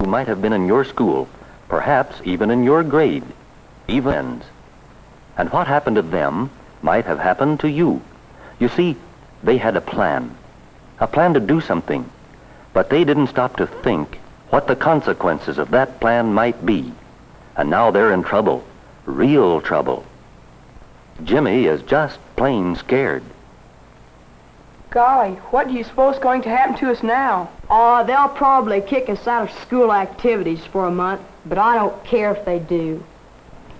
might have been in your school, perhaps even in your grade, even. And what happened to them might have happened to you. You see, they had a plan to do something, but they didn't stop to think what the consequences of that plan might be. And now they're in trouble, real trouble. Jimmy is just plain scared. Golly, what do you suppose is going to happen to us now? Oh, they'll probably kick us out of school activities for a month, but I don't care if they do.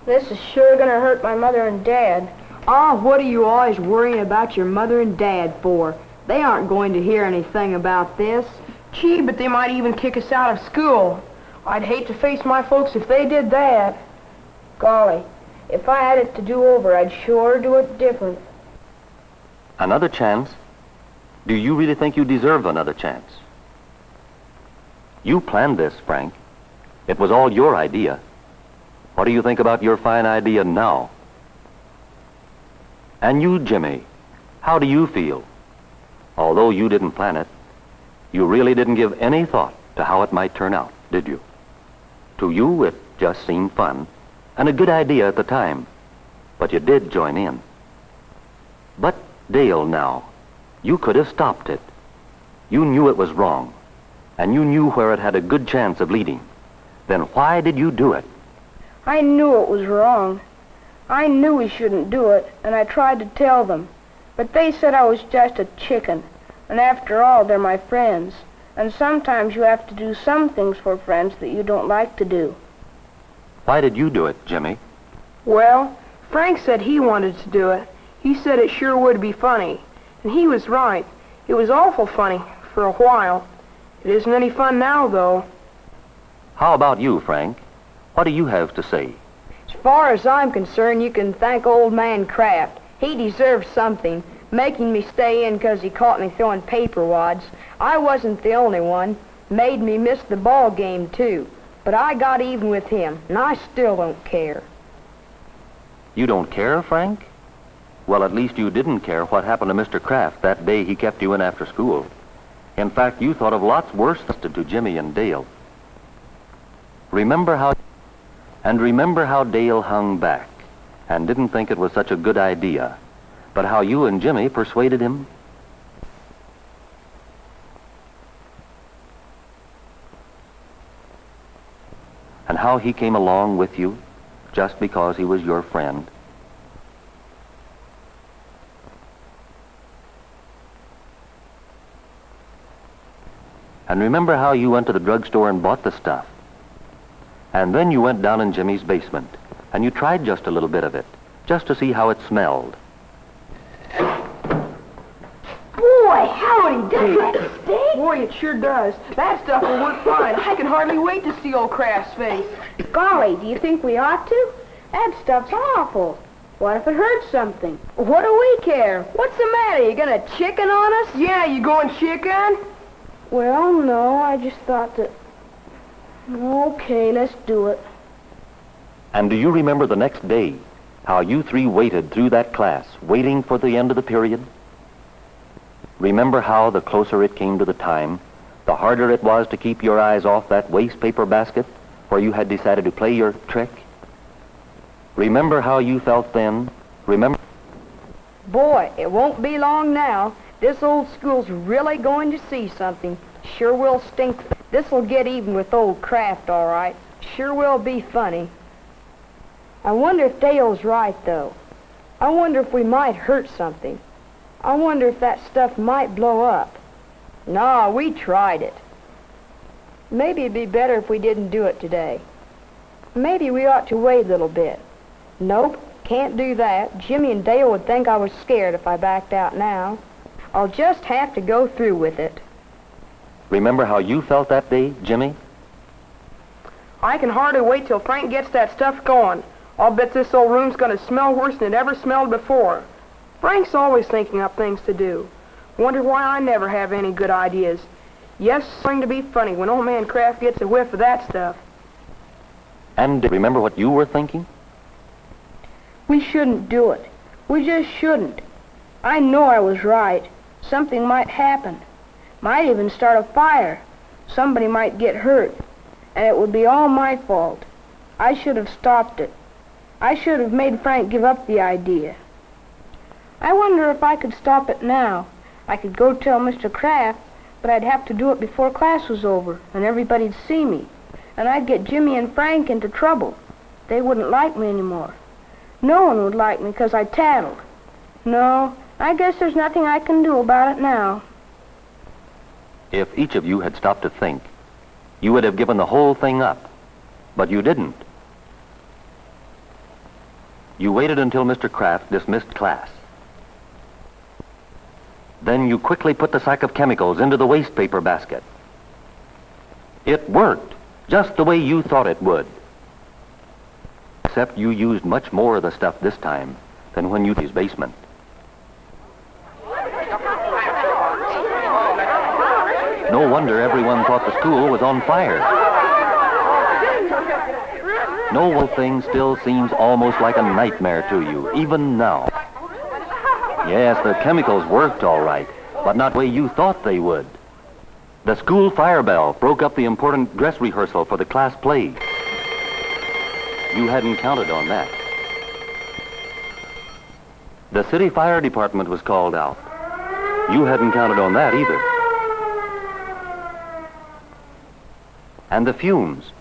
This is sure gonna hurt my mother and Dad. Oh, what are you always worrying about your mother and Dad for? They aren't going to hear anything about this. Gee, but they might even kick us out of school. I'd hate to face my folks if they did that. Golly, if I had it to do over, I'd sure do it different. Another chance? Do you really think you deserve another chance? You planned this, Frank. It was all your idea. What do you think about your fine idea now? And you, Jimmy, how do you feel? Although you didn't plan it, you really didn't give any thought to how it might turn out, did you? To you, it just seemed fun and a good idea at the time, but you did join in. But Dale, now, you could have stopped it. You knew it was wrong, and you knew where it had a good chance of leading. Then why did you do it? I knew it was wrong. I knew we shouldn't do it, and I tried to tell them. But they said I was just a chicken, and after all, they're my friends. And sometimes you have to do some things for friends that you don't like to do. Why did you do it, Jimmy? Well, Frank said he wanted to do it. He said it sure would be funny. And he was right. It was awful funny for a while. It isn't any fun now, though. How about you, Frank? What do you have to say? As far as I'm concerned, you can thank old man Kraft. He deserves something, making me stay in 'cause he caught me throwing paper wads. I wasn't the only one. Made me miss the ball game, too. But I got even with him, and I still don't care. You don't care, Frank? Well, at least you didn't care what happened to Mr. Kraft that day he kept you in after school. In fact, you thought of lots worse things to Jimmy and Dale. Remember how Dale hung back and didn't think it was such a good idea, but how you and Jimmy persuaded him? And how he came along with you just because he was your friend? And remember how you went to the drugstore and bought the stuff? And then you went down in Jimmy's basement, and you tried just a little bit of it, just to see how it smelled. Boy, howdy, does that stink? Boy, it sure does. That stuff will work fine. I can hardly wait to see old Kraft's face. Golly, do you think we ought to? That stuff's awful. What if it hurts something? What do we care? What's the matter? You gonna chicken on us? Yeah, you going chicken? Well, no, I just thought that... Okay, let's do it. And do you remember the next day, how you three waited through that class, waiting for the end of the period? Remember how the closer it came to the time, the harder it was to keep your eyes off that waste paper basket where you had decided to play your trick? Remember how you felt then? Remember? Boy, it won't be long now. This old school's really going to see something. Sure will stink. This'll get even with old Kraft, all right. Sure will be funny. I wonder if Dale's right, though. I wonder if we might hurt something. I wonder if that stuff might blow up. No, we tried it. Maybe it'd be better if we didn't do it today. Maybe we ought to wait a little bit. Nope, can't do that. Jimmy and Dale would think I was scared if I backed out now. I'll just have to go through with it. Remember how you felt that day, Jimmy? I can hardly wait till Frank gets that stuff going. I'll bet this old room's going to smell worse than it ever smelled before. Frank's always thinking up things to do. Wonder why I never have any good ideas. Yes, it's going to be funny when old man Kraft gets a whiff of that stuff. And remember what you were thinking? We shouldn't do it. We just shouldn't. I know I was right. Something might happen. Might even start a fire. Somebody might get hurt. and it would be all my fault. I should have stopped it. I should have made Frank give up the idea. I wonder if I could stop it now. I could go tell Mr. Kraft, but I'd have to do it before class was over, and everybody'd see me. And I'd get Jimmy and Frank into trouble. They wouldn't like me anymore. No one would like me because I tattled. No, I guess there's nothing I can do about it now. If each of you had stopped to think, you would have given the whole thing up. But you didn't. You waited until Mr. Kraft dismissed class. Then you quickly put the sack of chemicals into the waste paper basket. It worked, just the way you thought it would. Except you used much more of the stuff this time than when you used his basement. No wonder everyone thought the school was on fire. No whole thing still seems almost like a nightmare to you, even now. Yes, the chemicals worked all right, but not the way you thought they would. The school fire bell broke up the important dress rehearsal for the class play. You hadn't counted on that. The city fire department was called out. You hadn't counted on that either. And the fumes,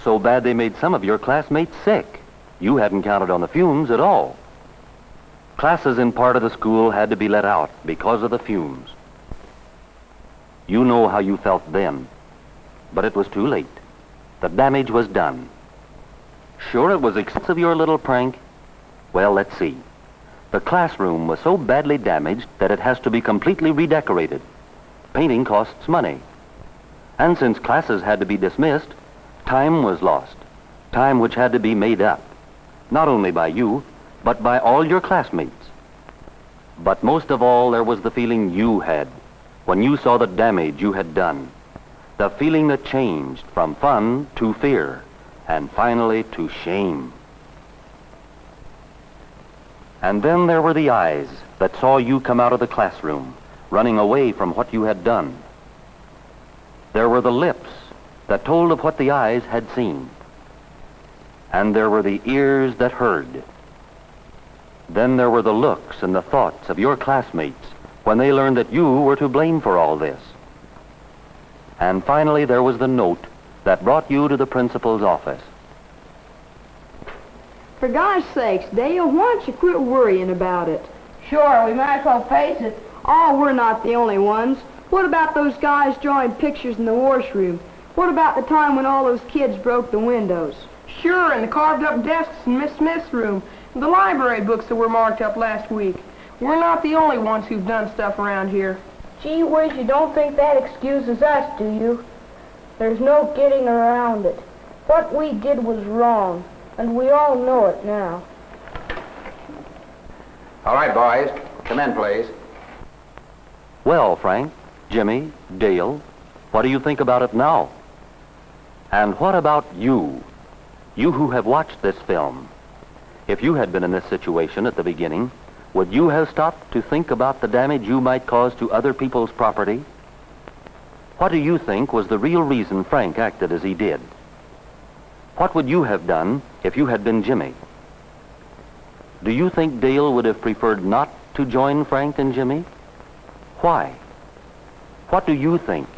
so bad they made some of your classmates sick. You hadn't counted on the fumes at all. Classes in part of the school had to be let out because of the fumes. You know how you felt then, but it was too late. The damage was done. Sure, it was excess of your little prank. Well, let's see. The classroom was so badly damaged that it has to be completely redecorated. Painting costs money. And since classes had to be dismissed, time was lost. Time which had to be made up. Not only by you, but by all your classmates. But most of all, there was the feeling you had when you saw the damage you had done. The feeling that changed from fun to fear, and finally to shame. And then there were the eyes that saw you come out of the classroom, running away from what you had done. There were the lips that told of what the eyes had seen. And there were the ears that heard. Then there were the looks and the thoughts of your classmates when they learned that you were to blame for all this. And finally there was the note that brought you to the principal's office. For God's sakes, Dale, why don't you quit worrying about it? Sure, we might as well face it. Oh, we're not the only ones. What about those guys drawing pictures in the washroom? What about the time when all those kids broke the windows? Sure, and the carved-up desks in Miss Smith's room, and the library books that were marked up last week. We're not the only ones who've done stuff around here. Gee whiz, you don't think that excuses us, do you? There's no getting around it. What we did was wrong, and we all know it now. All right, boys. Come in, please. Well, Frank, Jimmy, Dale, what do you think about it now? And what about you? You who have watched this film. If you had been in this situation at the beginning, would you have stopped to think about the damage you might cause to other people's property? What do you think was the real reason Frank acted as he did? What would you have done if you had been Jimmy? Do you think Dale would have preferred not to join Frank and Jimmy? Why? What do you think?